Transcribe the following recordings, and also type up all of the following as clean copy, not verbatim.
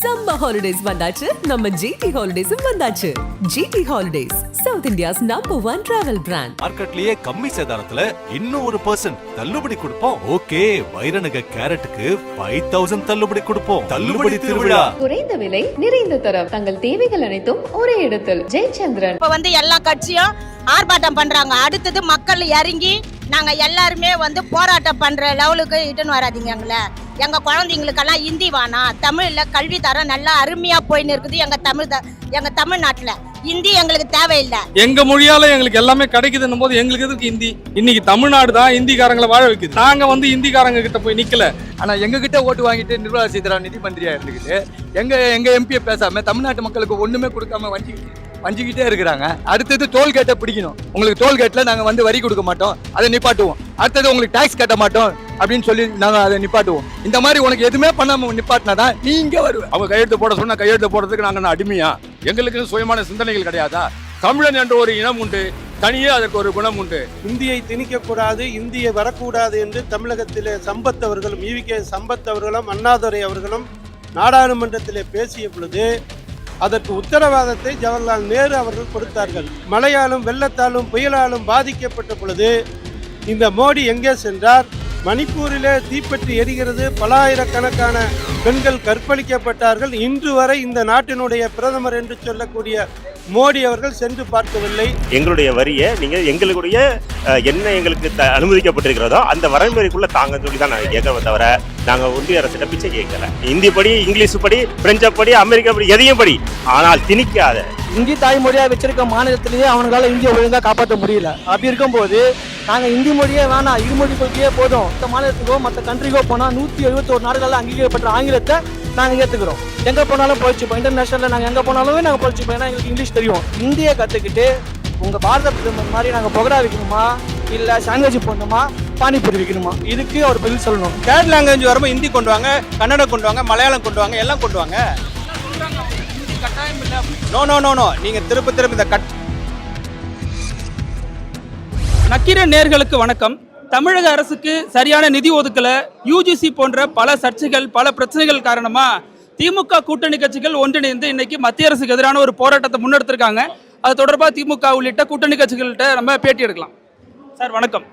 Summer holidays வந்தாச்சு, நம்ம GT Holidays வந்தாச்சு. GT Holidays, South India's #1 travel brand. மார்க்கெட்லயே கம்மி சேதாரத்துல இன்னும் 1% தள்ளுபடி கொடுப்போம். ஓகே, வைரநக கேரட்டுக்கு 5000 தள்ளுபடி கொடுப்போம். தள்ளுபடி திருவிழா. குறைந்த விலை, நிறைந்த தரம். தங்கள் தேவைகள் அனைத்தும் ஒரே இடத்தில். ஜெயச்சந்திரன். இப்ப எல்லா கட்சியும் ஆர்ப்பாட்டம் பண்றாங்க. அடுத்தது மக்கள் இறங்கி நாங்க எல்லாருமே போராட்டம் பண்ற லெவலுக்கு இட்டுன்னு வராதிங்க. எங்க குழந்தைங்களுக்கெல்லாம் ஹிந்தி வேணாம், தமிழ்ல கல்வி தரம் நல்லா அருமையா போயின்னு இருக்குது. எங்க தமிழ்நாட்டுல ஹிந்தி எங்களுக்கு தேவையில்லை. எங்க மொழியால எங்களுக்கு எல்லாமே கிடைக்குதுன்னும் போது எங்களுக்கு எதுக்கு ஹிந்தி? இன்னைக்கு தமிழ்நாடு தான் ஹிந்திக்காரங்களை வாழ வைக்குது. நாங்க ஹிந்திக்காரங்க கிட்ட போய் நிக்கல. ஆனா எங்க கிட்ட ஓட்டு வாங்கிட்டு நிர்மலா சீதாராமன் நிதி மந்திரியா இருந்துக்கிட்டு எங்க எம்பியை பேசாம தமிழ்நாட்டு மக்களுக்கு ஒண்ணுமே கொடுக்காம வஞ்சிக்கிட்டே இருக்கிறாங்க. அடுத்தது டோல்கேட்டை பிடிக்கணும். உங்களுக்கு டோல்கேட்ல நாங்க வரி கொடுக்க மாட்டோம், அதை நிப்பாட்டுவோம். அடுத்தது உங்களுக்கு டாக்ஸ் கட்ட மாட்டோம் அப்படின்னு சொல்லி நாங்க அதை நிப்பாட்டுவோம். இந்த மாதிரி உனக்கு எதுவுமே பண்ணாம நிப்பாட்டினாதான் நீ இங்க வருவ. அவங்க கையெழுத்து போட சொன்னா கையெழுத்து போடுறதுக்கு நாங்க அடிமையா? எங்களுக்கு சுயமான சிந்தனைகள் கிடையாதா? தமிழன் என்ற ஒரு இனம் உண்டு, தனியே அதற்கு ஒரு குணம் உண்டு. இந்தியை திணிக்க கூடாது, இந்தியை வரக்கூடாது என்று தமிழகத்திலே சம்பத் அவர்களும் ஈவிகே சம்பத் அவர்களும் அண்ணாதுரை அவர்களும் நாடாளுமன்றத்திலே பேசிய பொழுது அதற்கு உத்தரவாதத்தை ஜவஹர்லால் நேரு அவர்கள் கொடுத்தார்கள். மழையாலும் வெள்ளத்தாலும் புயலாலும் பாதிக்கப்பட்ட பொழுது இந்த மோடி எங்கே சென்றார்? மணிப்பூரிலே தீப்பற்றி எரிகிறது, பல ஆயிரக்கணக்கான பெண்கள் கற்பழிக்கப்பட்டார்கள். இன்று வரை இந்த நாட்டினுடைய பிரதமர் என்று சொல்லக்கூடிய மோடி அவர்கள் சென்று பார்க்கவில்லை. எங்களுடைய வரியை நீங்க எங்களுடைய என்ன எங்களுக்கு அனுமதிக்கப்பட்டிருக்கிறதோ அந்த வரைமுறைக்குள்ள தாங்க சொல்லி தான் நாங்கள் கேட்கவே தவிர நாங்கள் ஒன்றிய அரசிட்ட பிச்சை கேட்கல. இந்தி படி, இங்கிலீஷ் படி, பிரெஞ்சு படி, அமெரிக்கா படி, எதையும் படி, ஆனால் திணிக்காத. இந்தி தாய்மொழியா வச்சிருக்க மாநிலத்திலேயே அவங்களால இந்தியை ஒழுங்கா காப்பாற்ற முடியல. அப்படி இருக்கும்போது நாங்க இந்தி மொழியே வேணாம், இருமொழி கொள்கையே போதும், மற்ற மாநிலத்துக்கோ மற்ற கண்ட்ரிக்கோ போனா 171 நாடுகளால் அங்கீகரிக்கப்பட்ட ஆங்கிலத்தை நாங்க ஏத்துக்கிறோம். எங்க போனாலும் போயிடுச்சுப்போம். இன்டர்நேஷனல்ல நாங்க எங்க போனாலுமே நாங்க போயிடுச்சுப்போம். ஏன்னா எங்களுக்கு இங்கிலீஷ் தெரியும். இந்தியை கத்துக்கிட்டு உங்க பாரத பிரதமர் மாதிரி நாங்க புகழா வைக்கணுமா, இல்ல சாண்ட்விச் போடணுமா, பானிபூரி வைக்கணுமா? இதுக்கு அவர் பதில் சொல்லணும். தேர்ட் லாங்குவேஜ் வரும்போது ஹிந்தி கொண்டு வாங்க, கன்னடம் கொண்டு வாங்க, மலையாளம் கொண்டு வாங்க, எல்லாம் கொண்டு வாங்க. நோ நீங்க திரும்ப இந்த நக்கீரன் நேர்களுக்கு வணக்கம். தமிழக அரசுக்கு சரியான நிதி ஒதுக்கல, யூஜிசி போன்ற பல சர்ச்சைகள், பல பிரச்சனைகள் காரணமா திமுக கூட்டணி கட்சிகள் ஒன்றிணைந்து இன்னைக்கு மத்திய அரசுக்கு எதிரான ஒரு போராட்டத்தை முன்னெடுத்திருக்காங்க. அது தொடர்பாக திமுக உள்ளிட்ட கூட்டணி கட்சிகள்கிட்ட நம்ம பேட்டி எடுக்கலாம். சார் வணக்கம்.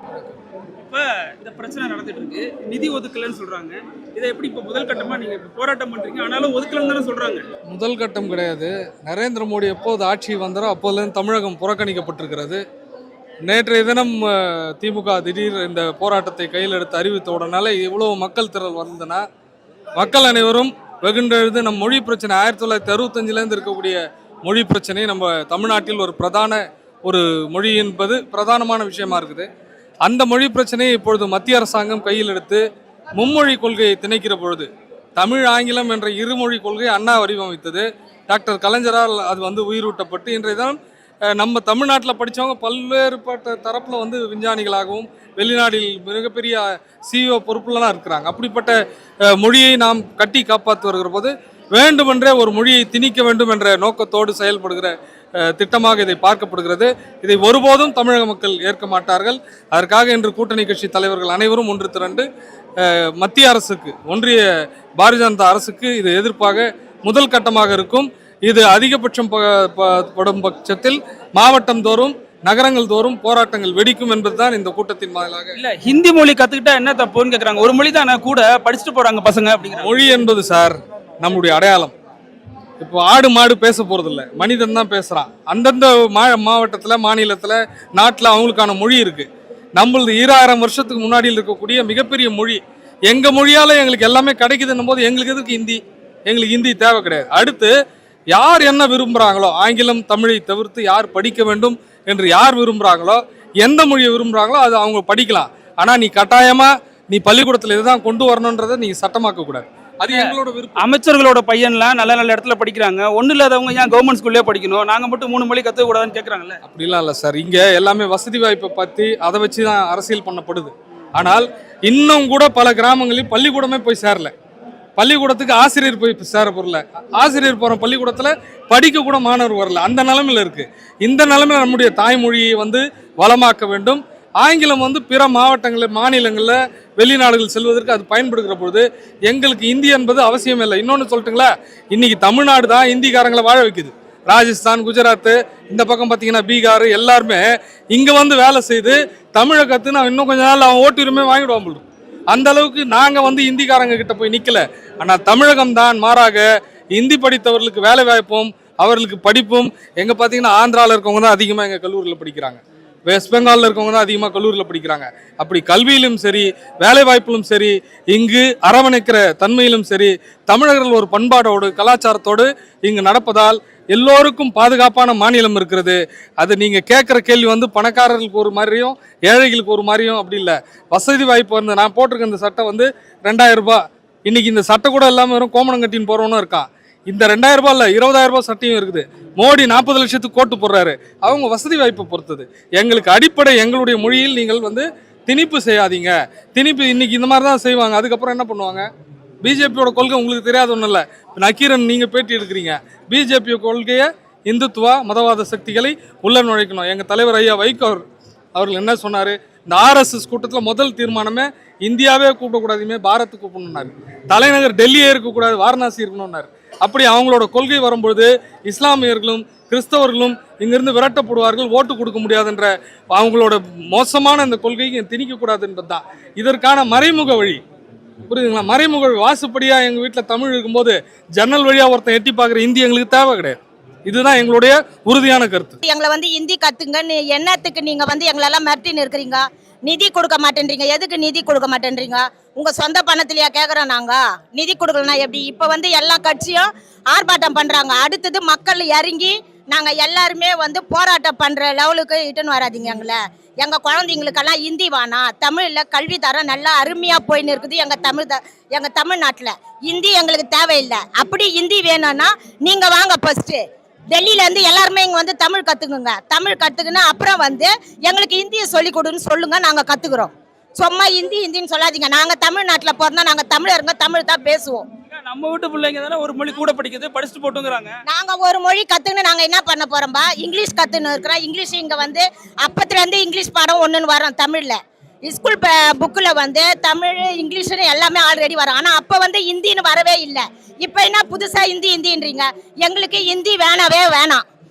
இப்போ இந்த பிரச்சனை நடந்துட்டு இருக்கு, நிதி ஒதுக்கலன்னு சொல்றாங்க. இதை எப்படி இப்போ முதல் கட்டமா நீங்க போராட்டம் பண்றீங்க? ஆனாலும் ஒதுக்கலன்னு தானே சொல்றாங்க. முதல் கட்டம் கிடையாது. நரேந்திர மோடி எப்போது ஆட்சி வந்தாரோ அப்போதுலேருந்து தமிழகம் புறக்கணிக்கப்பட்டிருக்கிறது. நேற்றைய தினம் திமுக திடீர் இந்த போராட்டத்தை கையில் எடுத்து அறிவித்த உடனால இவ்வளவு மக்கள் திரள் வந்ததுன்னா மக்கள் அனைவரும் வெகுண்டெழுது நம் மொழி பிரச்சனை 1965 இருக்கக்கூடிய மொழி பிரச்சனை நம்ம தமிழ்நாட்டில் ஒரு பிரதான ஒரு மொழி என்பது பிரதானமான விஷயமா இருக்குது. அந்த மொழி பிரச்சனையை இப்பொழுது மத்திய அரசாங்கம் கையில் எடுத்து மும்மொழி கொள்கையை திணைக்கிற பொழுது தமிழ் ஆங்கிலம் என்ற இருமொழி கொள்கை அண்ணா வடிவமைத்தது. டாக்டர் கலைஞரால் அது உயிரூட்டப்பட்டு இன்றைய தினம் நம்ம தமிழ்நாட்டில் படித்தவங்க பல்வேறுபட்ட தரப்பில் விஞ்ஞானிகளாகவும் வெளிநாட்டில் மிகப்பெரிய சிஇஓ பொறுப்புலாம் இருக்கிறாங்க. அப்படிப்பட்ட மொழியை நாம் கட்டி காப்பாற்றி வருகிற போது வேண்டுமென்றே ஒரு மொழியை திணிக்க வேண்டும் என்ற நோக்கத்தோடு செயல்படுகிற திட்டமாக இதை பார்க்கப்படுகிறது. இதை ஒருபோதும் தமிழக மக்கள் ஏற்க மாட்டார்கள். அதற்காக இன்று கூட்டணி கட்சி தலைவர்கள் அனைவரும் ஒன்று திரண்டு மத்திய அரசுக்கு, ஒன்றிய பாரதிய ஜனதா அரசுக்கு இது எதிர்ப்பாக முதல் கட்டமாக இருக்கும். இது அதிகபட்சம் படும் பட்சத்தில் மாவட்டம் தோறும், நகரங்கள் தோறும் போராட்டங்கள் வெடிக்கும் என்பதுதான் இந்த கூட்டத்தின் வாயிலாக. இல்ல ஹிந்தி மொழி கத்துக்கிட்டா என்ன தப்புன்னு கேக்குறாங்க. ஒரு மொழி தானே, கூட படிச்சுட்டு போறாங்க பசங்க அப்படிங்கிற. மொழி என்பது சார் நம்முடைய அடையாளம். இப்போ ஆடு மாடு பேச போறது இல்லை, மனிதன் தான் பேசுறான். அந்தந்த மாவட்டத்தில், மாநிலத்தில், நாட்டில் அவங்களுக்கான மொழி இருக்கு. நம்மளது 2000 வருஷத்துக்கு முன்னாடி இருக்கக்கூடிய மிகப்பெரிய மொழி. எங்க மொழியால எங்களுக்கு எல்லாமே கிடைக்குதுன்னும் போது எங்களுக்கு எதுக்கு ஹிந்தி? எங்களுக்கு ஹிந்தி தேவை கிடையாது. அடுத்து யார் என்ன விரும்புகிறாங்களோ, ஆங்கிலம் தமிழை தவிர்த்து யார் படிக்க வேண்டும் என்று யார் விரும்புகிறாங்களோ, எந்த மொழியை விரும்புகிறாங்களோ அது அவங்க படிக்கலாம். ஆனால் நீ கட்டாயமாக நீ பள்ளிக்கூடத்தில் இதுதான் கொண்டு வரணுன்றதை நீங்கள் சட்டமாக்க கூடாது. அது எங்களோட விருப்பம். அமைச்சர்களோட பையன்லாம் நல்ல நல்ல இடத்துல படிக்கிறாங்க, ஒன்றும் இல்லாதவங்க ஏன் கவர்மெண்ட் ஸ்கூல்லே படிக்கணும், நாங்கள் மட்டும் 3 மொழி கற்றுக்கூடாதுன்னு கேட்குறாங்கல்ல. அப்படிலாம் இல்லை சார். இங்கே எல்லாமே வசதி வாய்ப்பை பற்றி அதை வச்சு தான் அரசியல் பண்ணப்படுது. ஆனால் இன்னும் கூட பல கிராமங்களில் பள்ளிக்கூடமே போய் சேரல. பள்ளிக்கூடத்துக்கு ஆசிரியர் போய் சேர பொருள, ஆசிரியர் போகிற பள்ளிக்கூடத்தில் படிக்க கூட மாணவர் வரல. அந்த நிலைமையில் இருக்குது. இந்த நிலைமையில் நம்முடைய தாய்மொழியை வளமாக்க வேண்டும். ஆங்கிலம் வந்து பிற மாவட்டங்களில் மாநிலங்களில் வெளிநாடுகள் செல்வதற்கு அது பயன்படுகிற பொழுது எங்களுக்கு இந்தி என்பது அவசியம் இல்லை. இன்னொன்று சொல்லட்டுங்களா, இன்னைக்கு தமிழ்நாடு தான் இந்திக்காரங்களை வாழ வைக்குது. ராஜஸ்தான், குஜராத், இந்த பக்கம் பார்த்தீங்கன்னா பீகார், எல்லாருமே இங்கே வந்து வேலை செய்து தமிழை கற்றுன்னு இன்னும் கொஞ்ச நாள் அவன் ஓட்டுரிமை வாங்கிடுவான் போல். அந்த அளவுக்கு நாங்கள் வந்து இந்திக்காரங்க கிட்ட போய் நிற்கல. ஆனால் தமிழகம் தான் மாறாக இந்தி படித்தவர்களுக்கு வேலை வாய்ப்பும் அவர்களுக்கு படிப்பும் எங்கே பார்த்தீங்கன்னா ஆந்திராவில் இருக்கவங்க தான் அதிகமாக எங்கள் கல்லூரியில் படிக்கிறாங்க, வெஸ்ட் பெங்காலில் இருக்கவங்க தான் அதிகமாக கல்லூரியில் படிக்கிறாங்க. அப்படி கல்வியிலும் சரி வேலை வாய்ப்பிலும் சரி இங்கு அரவணைக்கிற தன்மையிலும் சரி தமிழர்கள் ஒரு பண்பாடோடு கலாச்சாரத்தோடு இங்கு நடப்பதால் எல்லோருக்கும் பாதுகாப்பான மாநிலம் இருக்கிறது. அது நீங்கள் கேட்குற கேள்வி வந்து பணக்காரர்களுக்கு ஒரு மாதிரியும் ஏழைகளுக்கு ஒரு மாதிரியும் அப்படி இல்லை. வசதி வாய்ப்பு வந்து நான் போட்டிருக்க இந்த சட்டை வந்து 2000 ரூபாய். இன்னைக்கு இந்த சட்டை கூட இல்லாமல் வெறும் கோமணம் கட்டின்னு போகிறவனும் இருக்கான். இந்த 2000 ரூபாய் இல்லை 20000 ரூபாய் சட்டையும் இருக்குது. மோடி 40 லட்சத்துக்கு கோட்டு போடுறாரு. அவங்க வசதி வாய்ப்பை பொறுத்தது. எங்களுக்கு அடிப்படை எங்களுடைய மொழியில் நீங்கள் வந்து திணிப்பு செய்யாதீங்க. திணிப்பு இன்னைக்கு இந்த மாதிரி தான் செய்வாங்க. அதுக்கப்புறம் என்ன பண்ணுவாங்க? பிஜேபியோட கொள்கை உங்களுக்கு தெரியாத ஒன்றும் இல்லை. நக்கீரன் நீங்கள் பேட்டி எடுக்கிறீங்க. பிஜேபி கொள்கையை இந்துத்துவா மதவாத சக்திகளை உள்ள நுழைக்கணும். எங்கள் தலைவர் ஐயா வைகோ அவர்கள் என்ன சொன்னார்? இந்த ஆர்எஸ்எஸ் கூட்டத்தில் முதல் தீர்மானமே இந்தியாவே கூப்பிடக்கூடாதுமே, பாரத் கூப்பிடணுன்னாரு. தலைநகர் டெல்லியே இருக்கக்கூடாது, வாரணாசி இருக்கணும்னாரு. அப்படி அவங்களோட கொள்கை வரும்பொழுது இஸ்லாமியர்களும் கிறிஸ்தவர்களும் இங்கிருந்து விரட்டப்படுவார்கள், ஓட்டு கொடுக்க முடியாதுன்ற அவங்களோட மோசமான இந்த கொள்கையை திணிக்கக்கூடாது என்பது தான் இதற்கான மறைமுக வழி. புரியுதுங்களா? மறைமுக வாசுப்படியாக எங்கள் வீட்டில் தமிழ் இருக்கும்போது ஜன்னல் வழியாக ஒருத்தன் எட்டி பார்க்குற இந்தி எங்களுக்கு தேவை கிடையாது. இதுதான் எங்களுடைய உறுதியான கருத்து. எங்களை வந்து இந்தி கத்துங்கன்னு என்னத்துக்கு நீங்க வந்து எங்களெல்லாம் மிரட்டின்னு இருக்கிறீங்க? நிதி கொடுக்க மாட்டேன்றீங்க. எதுக்கு நிதி கொடுக்க மாட்டேன்றீங்க? உங்க சொந்த பணத்திலேயா கேட்குறோம் நாங்க? நிதி கொடுக்கலனா எப்படி? இப்போ வந்து எல்லா கட்சியும் ஆர்ப்பாட்டம் பண்றாங்க. அடுத்தது மக்கள் இறங்கி நாங்க எல்லாருமே வந்து போராட்டம் பண்ற லெவலுக்கு இட்டுன்னு வராதிங்க எங்களை. எங்க குழந்தைங்களுக்கெல்லாம் இந்தி வேணாம், தமிழ்ல கல்வி தரம் நல்லா அருமையா போயின்னு இருக்குது எங்க தமிழ்நாட்டில். இந்தி எங்களுக்கு தேவையில்லை. அப்படி இந்தி வேணும்னா நீங்க வாங்க ஃபர்ஸ்ட் டெல்லியில இருந்து எல்லாருமே இங்க வந்து தமிழ் கத்துக்குங்க. தமிழ் கத்துக்குன்னா அப்புறம் வந்து எங்களுக்கு இந்தியை சொல்லி கொடுன்னு சொல்லுங்க, நாங்க கத்துக்கிறோம். சும்மா இந்தின்னு சொல்லாதீங்க. நாங்க தமிழ்நாட்டில் பிறந்தா நாங்க தமிழருங்க, தமிழ் தான் பேசுவோம். நம்ம வீட்டு பிள்ளைங்க தானே ஒரு மொழி கூட படிக்குது, படிச்சுட்டு போட்டுங்கிறாங்க. நாங்க ஒரு மொழி கத்துன்னு நாங்க என்ன பண்ண போறோம்பா? இங்கிலீஷ் கத்துன்னு இருக்கிறோம். இங்கிலீஷ் இங்க வந்து அப்பத்துல இருந்து இங்கிலீஷ் பாடம் ஒண்ணுன்னு வரோம் தமிழ்ல. ஸ்கூல் புக்கில் வந்து தமிழ் இங்கிலீஷ்னு எல்லாமே ஆல்ரெடி வரும். ஆனால் அப்போ வந்து ஹிந்தின்னு வரவே இல்லை. இப்போ என்ன புதுசாக ஹிந்தின்றீங்க? எங்களுக்கு ஹிந்தி வேணவே வேணாம்.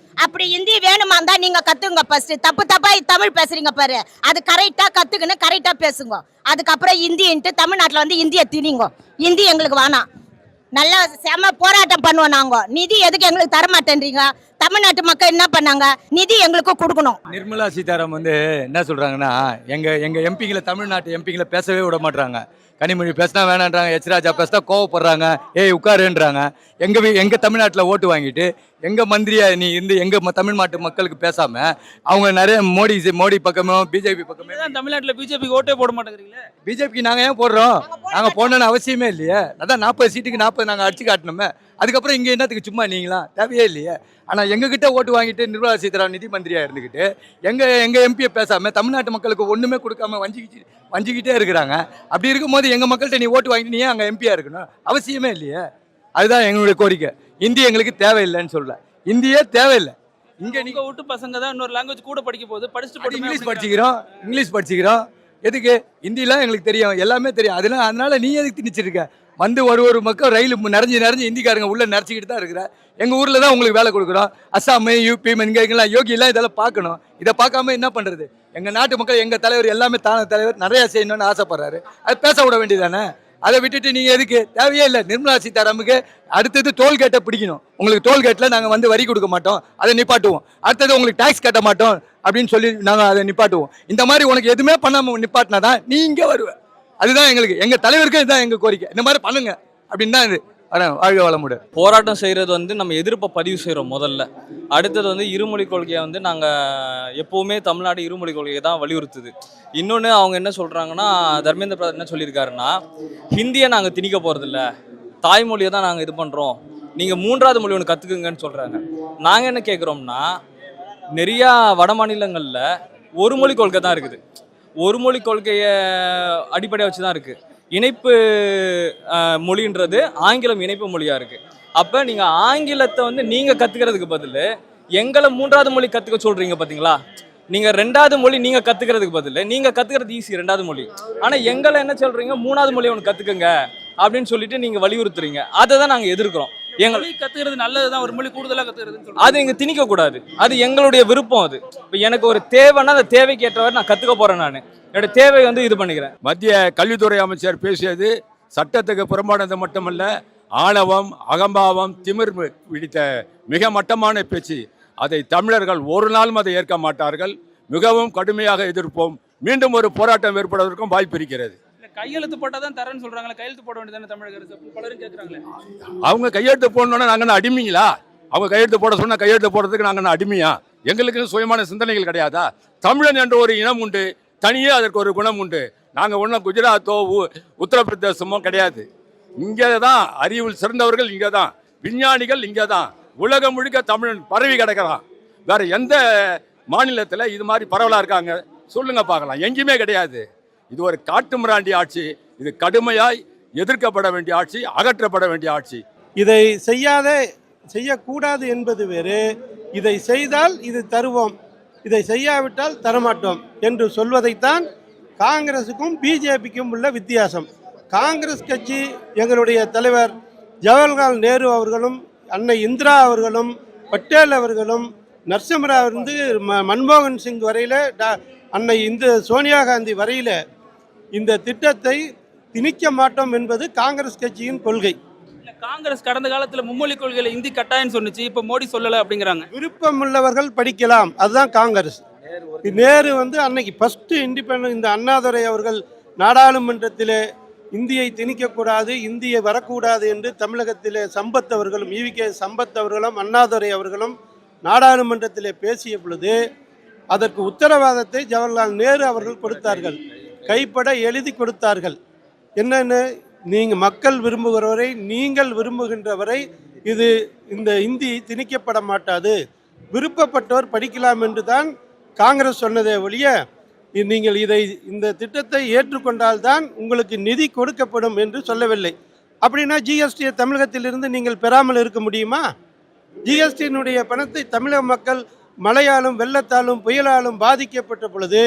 அப்படி ஹிந்தி வேணுமா இருந்தால் நீங்கள் கற்றுங்க ஃபஸ்ட்டு. தப்பாக தமிழ் பேசுகிறீங்க பாரு, அது கரெக்டாக கற்றுக்குன்னு கரெக்டாக பேசுங்க. அதுக்கப்புறம் ஹிந்தின்ட்டு தமிழ்நாட்டில் வந்து ஹிந்தியை திணிங்க. ஹிந்தி எங்களுக்கு வேணாம். நல்லா செம போராட்டம் பண்ணுவோம் நாங்கள். நிதி எதுக்கு எங்களுக்கு தரமாட்டேன்றீங்க? தமிழ்நாட்டு மக்கள் என்ன பண்ணாங்க? நிதி எங்களுக்கு கொடுக்கணும். நிர்மலா சீதாராமன் வந்து என்ன சொல்றாங்கன்னா, எங்க எம்பிங்களை தமிழ்நாட்டு எம்பிங்களை பேசவே விட மாட்டாங்க. கனிமொழி பேசினா வேணான்றாங்க, எச் ராஜா பேசினா கோவப்படுறாங்க, ஏய் உட்காருன்றாங்க. எங்க தமிழ்நாட்டில் ஓட்டு வாங்கிட்டு எங்க மந்திரியா நீ இருந்து எங்க தமிழ்நாட்டு மக்களுக்கு பேசாம அவங்க நிறைய மோடி பக்கமோ பிஜேபி பக்கமே. தமிழ்நாட்டில் பிஜேபி ஓட்டே போட மாட்டேங்கிறீங்களே. பிஜேபிக்கு நாங்க ஏன் போடுறோம்? நாங்க போடணும்னு அவசியமே இல்லையே. அதான் 40 சீட்டுக்கு 40 நாங்க அடிச்சு காட்டணுமே. அதுக்கப்புறம் இங்க என்னத்துக்கு சும்மா நீங்களா? தேவையே இல்லையே. ஆனா எங்ககிட்ட ஓட்டு வாங்கிட்டு நிர்மலா சீதாராமன் நிதி மந்திரியா இருந்துக்கிட்டு எங்க எம்பியை பேசாம தமிழ்நாட்டு மக்களுக்கு ஒண்ணுமே கொடுக்காம வஞ்சிக்கிட்டே இருக்கிறாங்க. அப்படி இருக்கும்போது எங்க மக்கள்கிட்ட நீ ஓட்டு வாங்கிட்டு நீ அங்க எம்பியா இருக்கணும் அவசியமே இல்லையே. அதுதான் எங்களுடைய கோரிக்கை. இந்தி எங்களுக்கு தேவையில்லைன்னு சொல்ல, இந்தியே தேவையில்லை. இங்க நீங்க விட்டு பசங்க தான் இன்னொரு லாங்குவேஜ் கூட படிக்க போகுது, படிச்சுட்டு இங்கிலீஷ் படிச்சுக்கிறோம். எதுக்கு? ஹிந்திலாம் எங்களுக்கு தெரியும், எல்லாமே தெரியும். அதனால நீ எதுக்கு திணிச்சிருக்க? வந்து ஒரு மக்கள் ரயில் நிறைஞ்சு இந்திக்காரங்க உள்ள நிறைச்சிக்கிட்டு தான் இருக்கிற. எங்க ஊர்ல தான் உங்களுக்கு வேலை கொடுக்குறோம். அஸ்ஸாம், யூபி, இங்கெல்லாம் யோகி எல்லாம் இதெல்லாம் பார்க்கணும். இதை பார்க்காம என்ன பண்றது? எங்க நாட்டு மக்கள் எங்க தலைவர் எல்லாமே தான தலைவர் நிறைய செய்யணும்னு ஆசைப்படுறாரு. அது பேச விட வேண்டியதானே? அதை விட்டுட்டு நீங்க எதுக்கு? தேவையே இல்லை. நிர்மலா சீதாராமனுக்கு அடுத்தது டோல்கேட்டை பிடிக்கணும். உங்களுக்கு டோல்கேட்டில் நாங்கள் வந்து வரி கொடுக்க மாட்டோம், அதை நிப்பாட்டுவோம். அடுத்தது உங்களுக்கு டாக்ஸ் கட்ட மாட்டோம் அப்படின்னு சொல்லி நாங்கள் அதை நிப்பாட்டுவோம். இந்த மாதிரி உனக்கு எதுவுமே பண்ணாமல் நிப்பாட்டினா தான் நீ இங்கே வருவ. அதுதான் எங்க தலைவருக்கு இதுதான் எங்க கோரிக்கை. இந்த மாதிரி பண்ணுங்க அப்படின்னு தான் இது வாழ்க வளமுடன். போராட்டம் செய்கிறது வந்து நம்ம எதிர்ப்பை பதிவு செய்கிறோம் முதல்ல. அடுத்தது வந்து இருமொழி கொள்கையை வந்து நாங்கள் எப்போவுமே தமிழ்நாடு இருமொழி கொள்கையை தான் வலியுறுத்துது. இன்னொன்று அவங்க என்ன சொல்கிறாங்கன்னா, தர்மேந்திர பிரதான் என்ன சொல்லியிருக்காருன்னா, ஹிந்தியை நாங்கள் திணிக்க போகிறதில்ல, தாய்மொழியை தான் நாங்கள் இது பண்ணுறோம், நீங்கள் 3வது மொழி ஒன்று கற்றுக்குங்கன்னு சொல்கிறாங்க. நாங்கள் என்ன கேட்குறோம்னா, நிறையா வட மாநிலங்களில் ஒரு மொழி கொள்கை தான் இருக்குது. ஒரு மொழி கொள்கையை அடிப்படையாக வச்சு தான் இருக்குது. இணைப்பு மொழின்றது ஆங்கிலம் இணைப்பு மொழியாக இருக்குது. அப்போ நீங்கள் ஆங்கிலத்தை வந்து நீங்கள் கற்றுக்கிறதுக்கு பதில் எங்களை 3வது மொழி கற்றுக்க சொல்கிறீங்க பார்த்தீங்களா? நீங்க ரெண்டாவது மொழி நீங்க கத்துக்கிறதுக்கு பதில் நீங்க கத்துக்கிறது ஈஸி ரெண்டாவது மொழி. ஆனா எங்களை என்ன சொல்றீங்க, மூணாவது மொழி ஒன்று கத்துக்குங்க அப்படின்னு சொல்லிட்டு நீங்க வலியுறுத்துறீங்க. அதை தான் நாங்க எதிர்க்கிறோம். மொழி கத்துக்கிறது நல்லதுதான், ஒரு மொழி கூடுதலா கத்துக்கிறது அது இங்க திணிக்க கூடாது. அது எங்களுடைய விருப்பம். அது இப்போ எனக்கு ஒரு தேவைன்னா அந்த தேவைக்கு ஏற்றவாறு நான் கத்துக்க போறேன். நான் என்னோட தேவை வந்து இது பண்ணிக்கிறேன். மத்திய கல்வித்துறை அமைச்சர் பேசியது சட்டத்துக்கு புறம்பானது மட்டுமல்ல, ஆணவம், அகம்பாவம், திமிர் பிடித்த மிக மட்டமான பேச்சு. அதை தமிழர்கள் ஒரு நாளும் அதை ஏற்க மாட்டார்கள். மிகவும் கடுமையாக எதிர்ப்போம். மீண்டும் ஒரு போராட்டம் ஏற்படுவதற்கும் வாய்ப்பு இருக்கிறது. கையெழுத்து போட்டாதான் தரேன்னு சொல்றாங்களே, கையெழுத்து போட வேண்டியதானே தமிழக அரசு, பலரும் கேட்கறாங்களே. அவங்க கையெழுத்து போடணும்னா நாங்கள் அடிமைங்களா? அவங்க கையெழுத்து போட சொன்னா கையெழுத்து போடுறதுக்கு நாங்கள் அடிமையா? எங்களுக்கு சுயமான சிந்தனைகள் கிடையாதா? தமிழன் என்ற ஒரு இனம் உண்டு, தனியே அதற்கு ஒரு குணம் உண்டு. நாங்கள் ஒன்றும் குஜராத்தோ உத்தரப்பிரதேசமோ கிடையாது. இங்கே தான் அறிவில் சிறந்தவர்கள், இங்கே தான் விஞ்ஞானிகள், இங்கே தான் உலகம் முழுக்க தமிழன் பரவி கிடக்கிறான். வேற எந்த மாநிலத்தில் இது மாதிரி பரவலாக இருக்காங்க சொல்லுங்க பார்க்கலாம். எங்கேயுமே கிடையாது. இது ஒரு காட்டு மிராண்டி ஆட்சி. இது கடுமையாய் எதிர்க்கப்பட வேண்டிய ஆட்சி, அகற்றப்பட வேண்டிய ஆட்சி. இதை செய்யக்கூடாது என்பது வேறு, இதை செய்தால் இது தருவோம், இதை செய்யாவிட்டால் தரமாட்டோம் என்று சொல்வதைத்தான் காங்கிரஸுக்கும் பிஜேபிக்கும் உள்ள வித்தியாசம். காங்கிரஸ் கட்சி, எங்களுடைய தலைவர் ஜவஹர்லால் நேரு அவர்களும், அன்னை இந்திரா அவர்களும், பட்டேல் அவர்களும், நரசிம்மராவ் இருந்து மன்மோகன் சிங் வரையில, அன்னை சோனியா காந்தி வரையில இந்த திட்டத்தை திணிக்க மாட்டோம் என்பது காங்கிரஸ் கட்சியின் கொள்கை. காங்கிரஸ் கடந்த காலத்துல மும்மொழி கொள்கையில இந்தி கட்டாயம் சொன்னுச்சு, இப்ப மோடி சொல்லல அப்படிங்கிறாங்க. விருப்பம் உள்ளவர்கள் படிக்கலாம், அதுதான் காங்கிரஸ். நேரு அன்னைக்கு ஃபர்ஸ்ட் இண்டிபெண்டன்ஸ், இந்த அண்ணாதுரை அவர்கள் நாடாளுமன்றத்திலே இந்தியை திணிக்கக்கூடாது, இந்தியை வரக்கூடாது என்று தமிழகத்திலே சம்பத் அவர்களும், ஈவிகே சம்பத் அவர்களும், அண்ணாதுரை அவர்களும் நாடாளுமன்றத்திலே பேசிய பொழுது அதற்கு உத்தரவாதத்தை ஜவஹர்லால் நேரு அவர்கள் கொடுத்தார்கள். கைப்பட எழுதி கொடுத்தார்கள். என்னென்னு, நீங்கள் மக்கள் விரும்புகிறவரை, நீங்கள் விரும்புகின்றவரை இந்த இந்தி திணிக்கப்பட மாட்டாது, விருப்பப்பட்டவர் படிக்கலாம் என்று தான் காங்கிரஸ் சொன்னதே ஒழிய, நீங்கள் இந்த திட்டத்தை ஏற்றுக்கொண்டால்தான் உங்களுக்கு நிதி கொடுக்கப்படும் என்று சொல்லவில்லை. அப்படின்னா ஜிஎஸ்டியை தமிழகத்திலிருந்து நீங்கள் பெறாமல் இருக்க முடியுமா? ஜிஎஸ்டியினுடைய பணத்தை தமிழக மக்கள் மழையாலும் வெள்ளத்தாலும் புயலாலும் பாதிக்கப்பட்ட பொழுது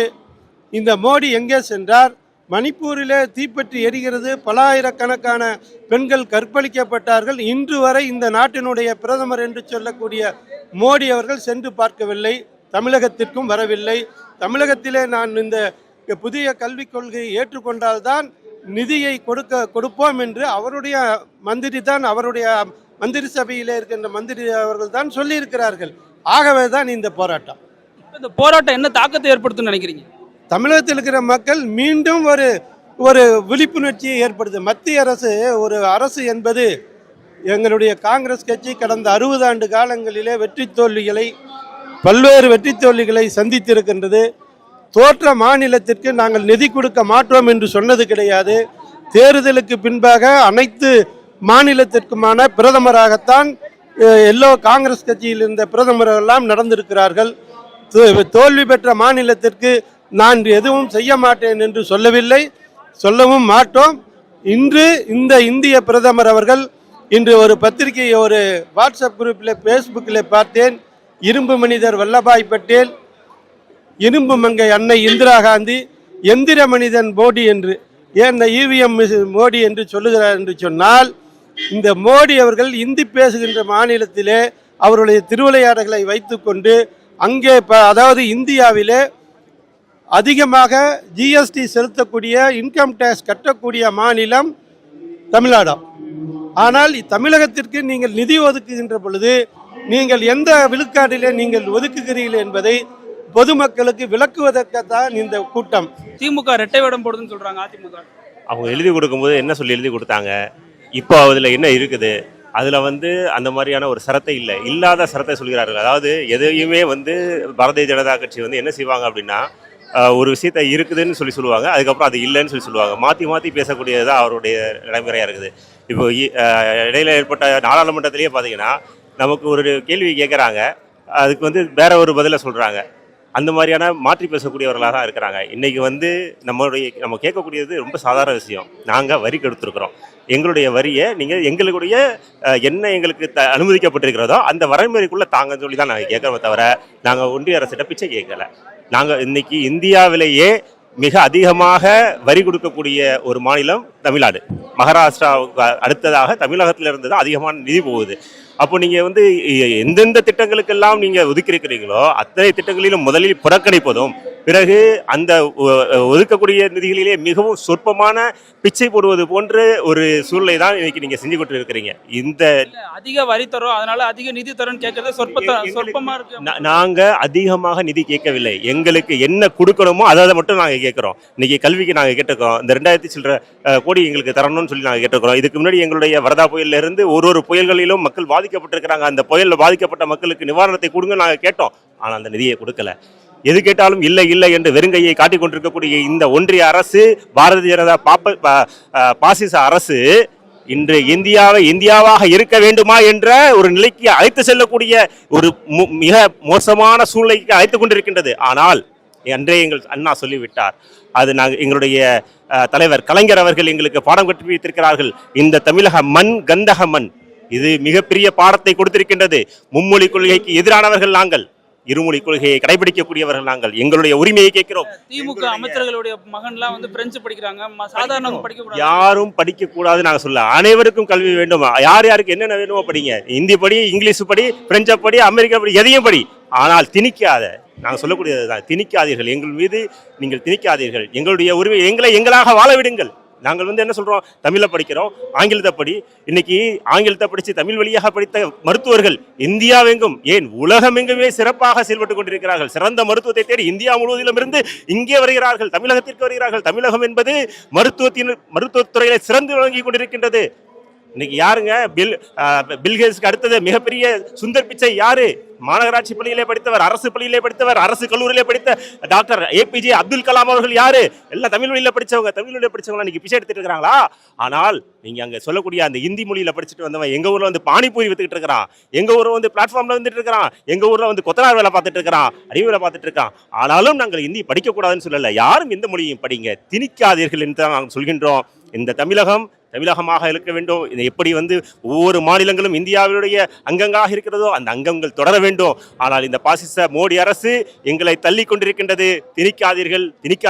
இந்த மோடி எங்கே சென்றார்? மணிப்பூரிலே தீப்பற்றி எரிகிறது, பல ஆயிரக்கணக்கான பெண்கள் கற்பழிக்கப்பட்டார்கள். இன்று வரை இந்த நாட்டினுடைய பிரதமர் என்று சொல்லக்கூடிய மோடி அவர்கள் சென்று பார்க்கவில்லை, தமிழகத்திற்கும் வரவில்லை. தமிழகத்திலே நான் இந்த புதிய கல்விக் கொள்கையை ஏற்றுக்கொண்டால்தான் நிதியை கொடுப்போம் என்று அவருடைய மந்திரி தான், அவருடைய மந்திரி சபையிலே இருக்கின்ற மந்திரி அவர்கள் தான் சொல்லியிருக்கிறார்கள். ஆகவே தான் இந்த போராட்டம். இந்த போராட்டம் என்ன தாக்கத்தை ஏற்படுத்தும் நினைக்கிறீங்க? தமிழகத்தில் இருக்கிற மக்கள் மீண்டும் ஒரு விழிப்புணர்ச்சியை ஏற்படுது. மத்திய அரசு, ஒரு அரசு என்பது, எங்களுடைய காங்கிரஸ் கட்சி கடந்த 60 ஆண்டு காலங்களிலே பல்வேறு வெற்றி தோல்விகளை சந்தித்திருக்கின்றது. தோற்ற மாநிலத்திற்கு நாங்கள் நிதி கொடுக்க மாட்டோம் என்று சொன்னது கிடையாது. தேர்தலுக்கு பின்பாக அனைத்து மாநிலத்திற்குமான பிரதமராகத்தான் காங்கிரஸ் கட்சியில் இருந்த பிரதமரெல்லாம் நடந்திருக்கிறார்கள். தோல்வி பெற்ற மாநிலத்திற்கு நான் எதுவும் செய்ய மாட்டேன் என்று சொல்லவில்லை, சொல்லவும் மாட்டோம். இன்று இந்த இந்திய பிரதமர் அவர்கள் இன்று ஒரு பத்திரிகையை, ஒரு வாட்ஸ்அப் குரூப்பில், ஃபேஸ்புக்கில் பார்த்தேன். இரும்பு மனிதர் வல்லபாய் பட்டேல், இரும்பு மங்கை அன்னை இந்திரா காந்தி, எந்திர மனிதன் மோடி என்று, ஏன் இவிஎம் மோடி என்று சொல்லுகிறார் என்று சொன்னால், இந்த மோடி அவர்கள் இந்தி பேசுகின்ற மாநிலத்திலே அவருடைய திருவிளையாடல்களை வைத்துக்கொண்டு அங்கே அதாவது இந்தியாவிலே அதிகமாக ஜிஎஸ்டி செலுத்தக்கூடிய, இன்கம் டேக்ஸ் கட்டக்கூடிய மாநிலம் தமிழ்நாடு. ஆனால் தமிழகத்திற்கு நீங்கள் நிதி ஒதுக்குகின்ற பொழுது நீங்கள் எந்த விழுக்காட்டிலே நீங்கள் ஒதுக்குகிறீர்கள் என்பதை பொதுமக்களுக்கு விளக்குவதற்குத்தான் இந்த கூட்டம். திமுக இரட்டை வேடம் போடுதுன்னு சொல்றாங்க. அதிமுக அவங்க எழுதி கொடுக்கும்போது என்ன சொல்லி எழுதி கொடுத்தாங்க, இப்போ அதில் என்ன இருக்குது, அதில் அந்த மாதிரியான ஒரு சரத்தை இல்லாத சரத்தை சொல்கிறார்கள். அதாவது எதையுமே பாரதிய ஜனதா கட்சி என்ன செய்வாங்க அப்படின்னா, ஒரு விஷயத்த இருக்குதுன்னு சொல்லுவாங்க, அதுக்கப்புறம் அது இல்லைன்னு சொல்லுவாங்க. மாற்றி மாற்றி பேசக்கூடியது தான் அவருடைய நடைமுறையாக இருக்குது. இப்போ இடையில ஏற்பட்ட நாடாளுமன்றத்திலேயே பார்த்தீங்கன்னா, நமக்கு ஒரு கேள்வி கேட்குறாங்க, அதுக்கு வேற ஒரு பதிலை சொல்கிறாங்க. அந்த மாதிரியான மாற்றி பேசக்கூடியவர்களாக தான் இருக்கிறாங்க. இன்றைக்கி நம்ம கேட்கக்கூடியது ரொம்ப சாதாரண விஷயம். நாங்கள் வரி கெடுத்துருக்குறோம், எங்களுடைய வரியை நீங்கள் எங்களுடைய என்ன எங்களுக்கு அனுமதிக்கப்பட்டிருக்கிறதோ அந்த வரைமுறைக்குள்ளே தாங்கன்னு சொல்லி தான் நாங்கள் கேட்குறோமே தவிர, நாங்கள் ஒன்றிய அரசிட்ட பிச்சை கேட்கல. நாங்கள் இன்னைக்கு இந்தியாவிலேயே மிக அதிகமாக வரி கொடுக்கக்கூடிய ஒரு மாநிலம் தமிழ்நாடு. மகாராஷ்டிராவுக்கு அடுத்ததாக தமிழகத்திலிருந்து தான் அதிகமான நிதி போகுது. அப்போ நீங்கள் வந்து எந்தெந்த திட்டங்களுக்கெல்லாம் நீங்கள் ஒதுக்கியிருக்கிறீங்களோ அத்தனை திட்டங்களிலும் முதலில் புறக்கணிப்பதும் பிறகு அந்த ஒதுக்கக்கூடிய நிதிகளிலே மிகவும் சொற்பமான பிச்சை போடுவது போன்ற ஒரு சூழ்நிலை தான் இன்னைக்கு நீங்க செஞ்சு கொண்டு இருக்கிறீங்க. இந்த அதிக வரி தரும் அதனால அதிக நிதி தரும் கேட்கறது சொற்பமா இருக்கு. நாங்க அதிகமாக நிதி கேட்கவில்லை. எங்களுக்கு என்ன கொடுக்கணுமோ அதை மட்டும் நாங்க கேட்கிறோம். இன்னைக்கு கல்விக்கு நாங்க கேட்டிருக்கோம், இந்த 2000 சில்லற கோடி எங்களுக்கு தரணும்னு சொல்லி நாங்க கேட்டிருக்கிறோம். இதுக்கு முன்னாடி எங்களுடைய வரதா புயல்ல இருந்து ஒரு புயல்களிலும் மக்கள் பாதிக்கப்பட்டிருக்கிறாங்க. அந்த புயல்ல பாதிக்கப்பட்ட மக்களுக்கு நிவாரணத்தை கொடுங்க நாங்க கேட்டோம். ஆனால் அந்த நிதியை கொடுக்கல. எது கேட்டாலும் இல்லை இல்லை என்று வெறுங்கையை காட்டிக் கொண்டிருக்கக்கூடிய இந்த ஒன்றிய அரசு, பாரதிய ஜனதா பாசிச அரசு இன்று இந்தியாவாக இருக்க வேண்டுமா என்ற ஒரு நிலைக்கு அழைத்து செல்லக்கூடிய ஒரு மிக மோசமான சூழ்நிலைக்கு அழைத்துக் கொண்டிருக்கின்றது. ஆனால் அன்றே எங்கள் அண்ணா சொல்லிவிட்டார், அது எங்களுடைய தலைவர் கலைஞர் அவர்கள் எங்களுக்கு பாடம் கற்று வைத்திருக்கிறார்கள். இந்த தமிழக மண் கந்தக மண், இது மிகப்பெரிய பாடத்தை கொடுத்திருக்கின்றது. மும்மொழி கொள்கைக்கு எதிரானவர்கள் நாங்கள், இருமொழி கொள்கையை கடைபிடிக்கக்கூடியவர்கள் நாங்கள். எங்களுடைய உரிமையை கேட்கிறோம். திமுக அமைச்சர்களுடைய மகன்லாம் வந்து பிரெஞ்சு படிக்கிறாங்க, சாதாரண படிக்க யாரும் படிக்க கூடாது நாங்க சொல்ல. அனைவருக்கும் கல்வி வேண்டும். யார் யாருக்கு என்னென்ன வேணுமோ படிங்க. இந்தி படி, இங்கிலீஷ் படி, பிரெஞ்சு படி, அமெரிக்கா படி, எதையும் படி. ஆனால் திணிக்காத, நாங்கள் சொல்லக்கூடியதுதான், திணிக்காதீர்கள். எங்கள் மீது நீங்கள் திணிக்காதீர்கள். எங்களுடைய உரிமை, எங்களாக வாழ விடுங்கள். நாங்கள் வந்து என்ன சொல்றோம், தமிழை படிக்கிறோம், ஆங்கிலத்தை படி. இன்னைக்கு ஆங்கிலத்தை படித்து தமிழ் வழியாக படித்த மருத்துவர்கள் இந்தியாவெங்கும், ஏன் உலகமெங்குமே சிறப்பாக செயல்பட்டுக் கொண்டிருக்கிறார்கள். சிறந்த மருத்துவத்தை தேடி இந்தியா முழுவதிலும் இருந்து இங்கே வருகிறார்கள், தமிழகத்திற்கு வருகிறார்கள். தமிழகம் என்பது மருத்துவத்துறையில சிறந்து விளங்கி கொண்டிருக்கின்றது. இன்னைக்கு யாருங்க பில்கேட்ஸ்க்கு அடுத்தது மிகப்பெரிய சுந்தர் பிச்சை யாரு? மாநகராட்சி பள்ளியிலே படித்தவர், அரசு பள்ளியிலே படித்தவர், அரசு கல்லூரியிலே படித்த டாக்டர் APJ அப்துல் கலாம் அவர்கள் யாரு? எல்லாம் தமிழ் வழியில படிச்சவங்க. தமிழ் வழியில படிச்சவங்க இன்னைக்கு பிச்சை எடுத்துட்டு இருக்காங்களா? ஆனால் நீங்க அங்க சொல்லக்கூடிய அந்த இந்தி மொழியில படிச்சுட்டு வந்தவன் எங்க ஊர்ல வந்து பானிபூரி வித்துக்கிட்டு இருக்கிறான், எங்க ஊர்ல வந்து பிளாட்ஃபார்ம்ல வந்துட்டு இருக்கிறான், எங்க ஊர்ல வந்து கொத்தனார் வேலை பார்த்துட்டு இருக்கிறான், அறிவு வேலை பார்த்துட்டு இருக்கான். ஆனாலும் நாங்கள் இந்தி படிக்க கூடாதுன்னு சொல்லல. யாரும் எந்த மொழியும் படிங்க, திணிக்காதீர்கள் என்று தான் நாங்கள் சொல்கின்றோம். இந்த தமிழகமாக இருக்க வேண்டும். இதை எப்படி வந்து ஒவ்வொரு மாநிலங்களும் இந்தியாவுடைய அங்கங்களாக இருக்கிறதோ அந்த அங்கங்கள் தொடர வேண்டும். ஆனால் இந்த பாசிச மோடி அரசு எங்களை தள்ளி கொண்டிருக்கின்றது. திணிக்காதீர்கள்,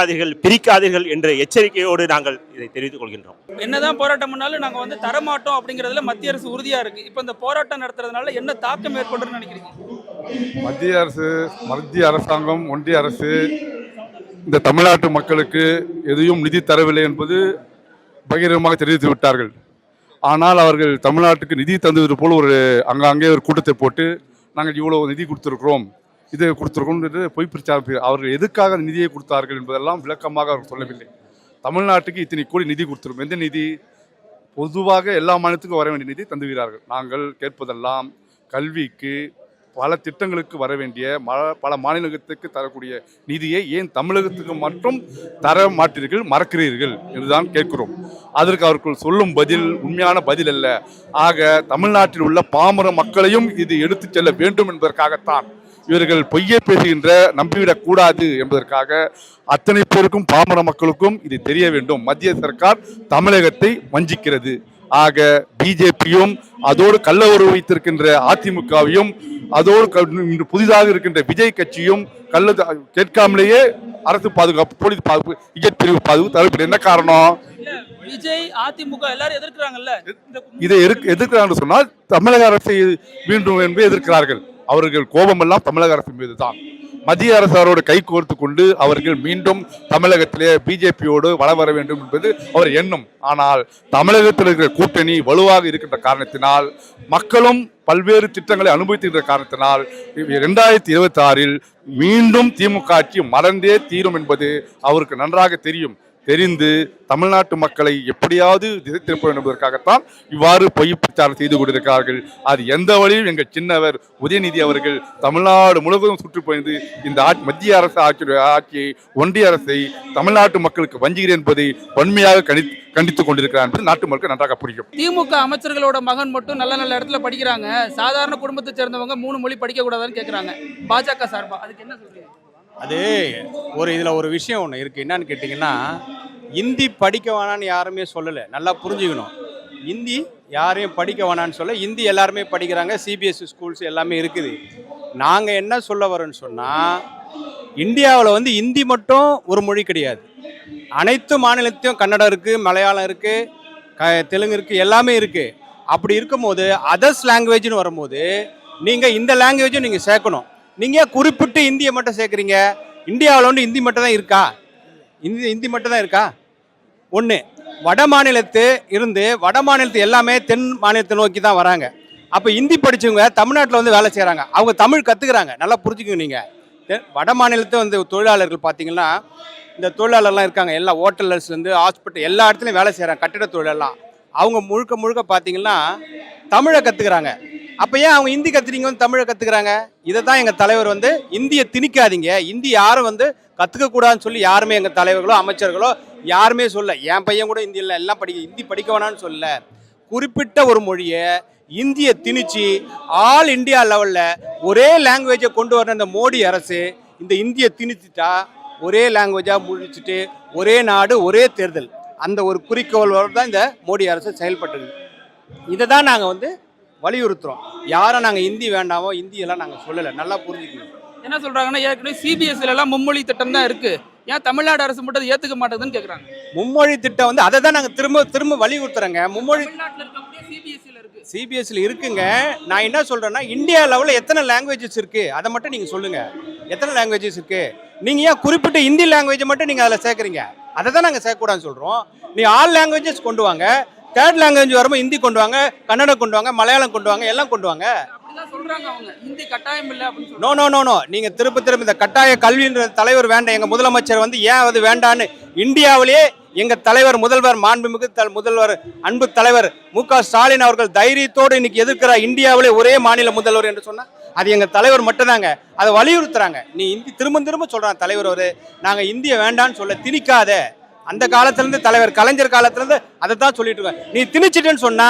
பிரிக்காதீர்கள் என்ற எச்சரிக்கையோடு நாங்கள் இதை தெரிவித்துக் கொள்கின்றோம். என்னதான் போராட்டம் பண்ணாலும் நாங்க வந்து தரமாட்டோம் அப்படிங்கறதுல மத்திய அரசு உறுதியா இருக்கு. இப்ப இந்த போராட்டம் நடத்துறதுனால என்ன தாக்கம் ஏற்படும்னு நினைக்கிறீங்க? மத்திய அரசாங்கம், ஒன்றிய அரசு இந்த தமிழ்நாட்டு மக்களுக்கு எதையும் நிதி தரவில்லை என்பது பகிரங்கமாக தெரிவித்து விட்டார்கள். ஆனால் அவர்கள் தமிழ்நாட்டுக்கு நிதி தந்தது போல் அங்கே ஒரு கூட்டத்தை போட்டு நாங்கள் இவ்வளவு நிதி கொடுத்துருக்கிறோம், இதை கொடுத்துருக்கோம் என்று பொய் பிரச்சாரம். அவர்கள் எதுக்காக நிதியை கொடுத்தார்கள் என்பதெல்லாம் விளக்கமாக அவர்கள் சொல்லவில்லை. தமிழ்நாட்டுக்கு இத்தனை கோடி நிதி கொடுத்துரும். எந்த நிதி? பொதுவாக எல்லா மாநிலத்துக்கும் வர வேண்டிய நிதி தந்துகிறார்கள். நாங்கள் கேட்பதெல்லாம் கல்விக்கு, பல திட்டங்களுக்கு வர வேண்டிய பல மாநிலத்துக்கு தரக்கூடிய நிதியை ஏன் தமிழகத்துக்கு மட்டும் தர மாட்டீர்கள், மறக்கிறீர்கள் என்றுதான் கேட்கிறோம். அதற்கு அவர்கள் சொல்லும் பதில் உண்மையான பதில் அல்ல. ஆக தமிழ்நாட்டில் உள்ள பாமர மக்களையும் இது எடுத்துச் செல்ல வேண்டும் என்பதற்காகத்தான் இவர்கள் பொய்யை பேசுகின்ற, நம்பிவிடக் கூடாது என்பதற்காக அத்தனை பேருக்கும், பாமர மக்களுக்கும் இது தெரிய வேண்டும். மத்திய சர்க்கார் தமிழகத்தை வஞ்சிக்கிறது. ஆக பிஜேபியும் அதோடு கள்ள உறவு வைத்திருக்கின்ற அதிமுகவையும் அதோடு புதிதாக இருக்கின்ற விஜய் கட்சியும் கேட்காமலேயே அரசு பாதுகாப்பு, போலீஸ் பாதுகாப்பு, இஜெட் பிரிவு பாதுகாப்பு தரப்படும். என்ன காரணம்? விஜய் அதிமுக எல்லாரும் எதிர்க்கிறாங்கல்ல. இதை எதிர்க்கிறாங்க சொன்னால் தமிழக அரசை மீண்டும் என்பதை எதிர்க்கிறார்கள். அவர்கள் கோபமெல்லாம் தமிழக அரசு மீது தான். மத்திய அரசாரோடு கை கோர்த்து கொண்டு அவர்கள் மீண்டும் தமிழகத்திலே பிஜேபியோடு வர வேண்டும் என்பது அவர் எண்ணம். ஆனால் தமிழகத்தில் இருக்கிற கூட்டணி வலுவாக இருக்கின்ற காரணத்தினால், மக்களும் பல்வேறு திட்டங்களை அனுபவித்திருக்கிற காரணத்தினால் 2026 மீண்டும் திமுக ஆட்சி மறந்தே தீரும் என்பது அவருக்கு நன்றாக தெரிந்து தமிழ்நாட்டு மக்களை எப்படியாவது திசை திருப்ப வேண்டும் என்பதற்காகத்தான் இவ்வாறு பொய் பிரச்சாரம் செய்து கொண்டிருக்கிறார்கள். அது எந்த வழியும் எங்கள் சின்னவர் உதயநிதி அவர்கள் தமிழ்நாடு முழுவதும் சுற்றுப்பயந்து இந்த மத்திய அரசு ஆட்சியை, ஒன்றிய அரசை தமிழ்நாட்டு மக்களுக்கு வஞ்சுகிறேன் என்பதை வன்மையாக கண்டித்துக் கொண்டிருக்கிறார் என்பது நாட்டு மக்கள் நன்றாக புரியும். திமுக அமைச்சர்களோட மகன் மட்டும் நல்ல இடத்துல படிக்கிறாங்க, சாதாரண குடும்பத்தை சேர்ந்தவங்க 3 மொழி படிக்க கூடாதுன்னு கேட்கிறாங்க பாஜக சார்பா. அதுக்கு என்ன சொல்றீங்க? அது இதில் ஒரு விஷயம் ஒன்று இருக்குது. என்னன்னு கேட்டிங்கன்னா, இந்தி படிக்க வேணான்னு யாருமே சொல்லலை. நல்லா புரிஞ்சுக்கணும். இந்தி யாரையும் படிக்க வேணான்னு சொல்ல, இந்தி எல்லாருமே படிக்கிறாங்க. CBSE ஸ்கூல்ஸ் எல்லாமே இருக்குது. நாங்கள் என்ன சொல்ல வரோன்னு சொன்னால், இந்தியாவில் வந்து இந்தி மட்டும் ஒரு மொழி கிடையாது. அனைத்து மாநிலத்தையும் கன்னடம் இருக்குது, மலையாளம் இருக்குது, தெலுங்கு இருக்குது, எல்லாமே இருக்குது. அப்படி இருக்கும்போது அதர்ஸ் லாங்குவேஜ்னு வரும்போது நீங்கள் இந்த லாங்குவேஜும் நீங்கள் சேர்க்கணும். நீங்கள் குறிப்பிட்டு இந்தியை மட்டும் சேர்க்குறீங்க. இந்தியாவில் வந்து இந்தி மட்டும் தான் இருக்கா? இந்தி மட்டும் தான் இருக்கா? ஒன்று, வட மாநிலத்து எல்லாமே தென் மாநிலத்தை நோக்கி தான் வராங்க. அப்போ இந்தி படித்தவங்க தமிழ்நாட்டில் வந்து வேலை செய்கிறாங்க. அவங்க தமிழ் கற்றுக்குறாங்க. நல்லா புரிஞ்சுக்கோங்க. நீங்கள் வட மாநிலத்தை வந்து தொழிலாளர்கள் பார்த்தீங்கன்னா, இந்த தொழிலாளர்லாம் இருக்காங்க, எல்லா ஹோட்டல்ஸ்லேருந்து ஹாஸ்பிட்டல் எல்லா இடத்துலையும் வேலை செய்கிறாங்க, கட்டிட தொழிலெல்லாம். அவங்க முழுக்க பார்த்தீங்கன்னா தமிழை கற்றுக்குறாங்க. அப்போ ஏன் அவங்க ஹிந்தி கற்றுறீங்க வந்து தமிழை கற்றுக்குறாங்க? இதை தான் எங்கள் தலைவர் வந்து இந்தியை திணிக்காதீங்க, இந்தி யாரும் வந்து கற்றுக்கக்கூடாதுன்னு சொல்லி யாருமே எங்கள் தலைவர்களோ அமைச்சர்களோ யாருமே சொல்ல. என் பையன் கூட இந்தியில் எல்லாம் ஹிந்தி படிக்க வேணான்னு சொல்ல. குறிப்பிட்ட ஒரு மொழியை இந்தியை திணிச்சு ஆல் இந்தியா லெவலில் ஒரே லாங்குவேஜை கொண்டு வர இந்த மோடி அரசு இந்த இந்தியை திணிச்சுட்டா ஒரே லாங்குவேஜாக முடிச்சுட்டு ஒரே நாடு ஒரே தேர்தல், அந்த ஒரு குறிக்கோளோடு தான் இந்த மோடி அரசு செயல்பட்டது. இதை தான் நாங்கள் வந்து வலியுறுத்துகிறோம். யாரும் நாங்கள் இந்தி வேண்டாமோ இந்தியெல்லாம் நாங்கள் சொல்லலை. நல்லா புரிஞ்சுக்கணும். என்ன சொல்றாங்கன்னா, ஏற்கனவே சிபிஎஸ்சிலாம் மும்மொழி திட்டம் தான் இருக்கு, ஏன் தமிழ்நாடு அரசு மட்டும் ஏற்றுக்க மாட்டேங்குதுன்னு கேட்குறாங்க. மும்மொழி திட்டம் வந்து அதை தான் நாங்கள் திரும்ப வலியுறுத்துறோங்க. மும்மொழி சிபிஎஸ்சியில் இருக்குங்க. நான் என்ன சொல்கிறேன்னா, இந்தியா லெவலில் எத்தனை லாங்குவேஜஸ் இருக்குது அதை மட்டும் நீங்கள் சொல்லுங்கள். எத்தனை லாங்குவேஜஸ் இருக்குது? நீங்கள் ஏன் குறிப்பிட்ட ஹிந்தி லாங்குவேஜை மட்டும் நீங்கள் அதில் சேர்க்குறீங்க? அதை தான் நாங்கள் சேர்க்கக்கூடாதுன்னு சொல்கிறோம். நீ ஆல் லாங்குவேஜஸ் கொண்டு வாங்க. தேர்ட் லாங்குவேஜ் வரும்போது ஹிந்தி கொண்டு வாங்க, கன்னடம் கொண்டு வாங்க, மலையாளம் கொண்டு வாங்க, எல்லாம் கொண்டு வாங்க. நோ. நீங்க திரும்ப இந்த கட்டாய கல்வின்ற தலைவர் வேண்டாம். எங்க முதலமைச்சர் வந்து ஏன் அது வேண்டான்னு இந்தியாவிலேயே எங்க தலைவர் முதல்வர் மாண்புமிகு முதல்வர் அன்பு தலைவர் மு.க. ஸ்டாலின் அவர்கள் தைரியத்தோடு இன்னைக்கு எதிர்க்கிறார். இந்தியாவிலே ஒரே மாநில முதல்வர் என்று சொன்னா அது எங்க தலைவர் மட்டும்தாங்க. அதை வலியுறுத்துறாங்க. நீ இந்தி திரும்ப சொல்றாங்க தலைவர் அவரு, நாங்க இந்திய வேண்டான்னு சொல்ல திணிக்காத. அந்த காலத்திலிருந்து தலைவர் கலைஞர் காலத்திலிருந்து அதை தான் சொல்லிட்டு இருக்காங்க. நீ திணிச்சிட்டுன்னு சொன்னா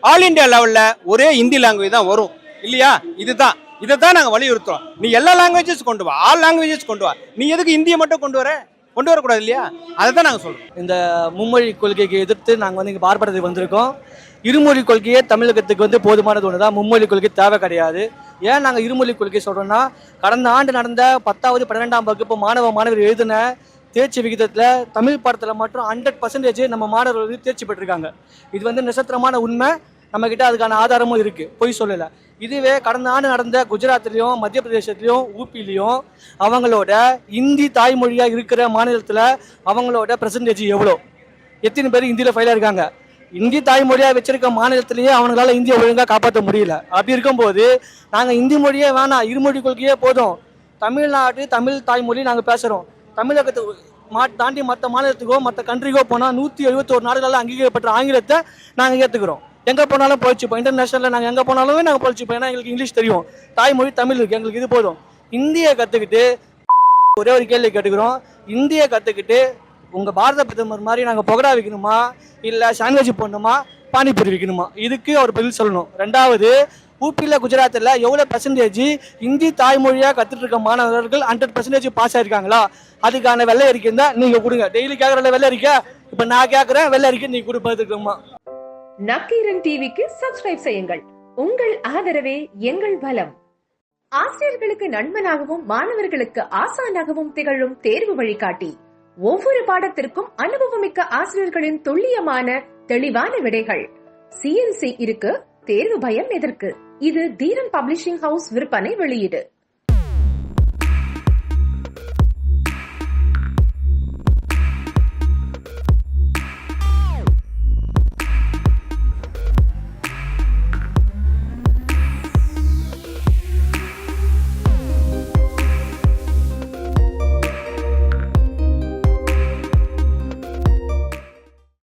ஆல் இந்தியா லெவல்ல ஒரே இந்தி லாங்குவேஜ் தான் வரும் இல்லையா? இதை தான் நாங்கள் வலியுறுத்துறோம். நீ எல்லா லாங்குவேஜஸ் கொண்டு வா, ஆல் லாங்குவேஜஸ் கொண்டு வா. நீ எதுக்கு இந்தியை மட்டும் கொண்டு வரக்கூடாது இல்லையா? அதை தான் நாங்கள் சொல்கிறோம். இந்த மும்மொழி கொள்கைக்கு எதிர்த்து நாங்கள் வந்து இங்கே பார்ப்பதற்கு வந்திருக்கோம். இருமொழி கொள்கையே தமிழகத்துக்கு வந்து போதுமானது ஒன்று தான். மும்மொழி கொள்கை தேவை கிடையாது. ஏன் நாங்கள் இருமொழி கொள்கை சொல்கிறோன்னா, கடந்த ஆண்டு நடந்த 10வது 12ஆம் வகுப்பு மாணவர் எழுதின தேர்ச்சி விகிதத்தில் தமிழ் பாடத்தில் மட்டும் 100% நம்ம மாணவர்கள் வந்து தேர்ச்சி பெற்றிருக்காங்க. இது வந்து நிசத்திரமான உண்மை. நம்மக்கிட்ட அதுக்கான ஆதாரமும் இருக்குது, பொய் சொல்லலை. இதுவே கடந்த ஆண்டு நடந்த குஜராத்லேயும் மத்திய பிரதேசத்துலையும் ஊபிலையும் அவங்களோட இந்தி தாய்மொழியாக இருக்கிற மாநிலத்தில் அவங்களோட பெர்சன்டேஜ் எத்தனை பேர் இந்தியில் ஃபெயிலாக இருக்காங்க? இந்தி தாய்மொழியாக வச்சிருக்க மாநிலத்திலேயே அவங்களால இந்தியை ஒழுங்காக காப்பாற்ற முடியல. அப்படி இருக்கும்போது நாங்கள் இந்தி மொழியே வேணாம், இருமொழி கொள்கையே போதும், தமிழ் தாய்மொழி நாங்கள் பேசுகிறோம், தமிழகத்துக்கு தாண்டி மற்ற மாநிலத்துக்கோ மற்ற கண்ட்ரிக்கோ போனால் 171 நாடுகளில் அங்கீகரிக்கப்பட்ட ஆங்கிலத்தை நாங்கள் ஏற்றுக்கிறோம். எங்கே போனாலும் பொழிச்சுப்போம். இன்டர்நேஷனலில் நாங்கள் எங்கே போனாலுமே நாங்கள் பொழிச்சுப்போம். ஏன்னா எங்களுக்கு இங்கிலீஷ் தெரியும், தாய்மொழி தமிழ் இருக்குது, எங்களுக்கு இது போதும். இந்தியை கற்றுக்கிட்டு ஒரே ஒரு கேள்வி கேட்டுக்கிறோம், இந்தியை கற்றுக்கிட்டு உங்கள் பாரத பிரதமர் மாதிரி நாங்கள் புகடா வைக்கணுமா, இல்லை சாண்ட்விச் போடணுமா, பானிபூரி வைக்கணுமா? இதுக்கு அவர் பதில் சொல்லணும். ரெண்டாவது, ஊபியில் குஜராத்தில் எவ்வளோ பெர்சன்டேஜ் இந்தி தாய்மொழியாக கற்றுட்டு இருக்க மாணவர்கள் 100% பாஸ் ஆகிருக்காங்களா? அதுக்கான வெள்ளை அறிக்கை இருந்தால் நீங்கள் கொடுங்க. டெய்லி கேட்குற வெள்ளை அறிக்கை, இப்போ நான் கேட்குறேன், வெள்ளை அறிக்கை நீங்கள் கொடுப்பதுக்குமா? நக்கீரன் டிவிக்கு சப்ஸ்கிரைப் செய்யுங்கள். உங்கள் ஆதரவே எங்கள் பலம். ஆசிரியர்களுக்கு நண்பனாகவும் மாணவர்களுக்கு ஆசானாகவும் திகழும் தேர்வு வழிகாட்டி. ஒவ்வொரு பாடத்திற்கும் அனுபவமிக்க ஆசிரியர்களின் துல்லியமான தெளிவான விடைகள். CNC இருக்கு, தேர்வு பயம் எதற்கு? இது தீரன் பப்ளிஷிங் ஹவுஸ் விற்பனை வெளியீடு.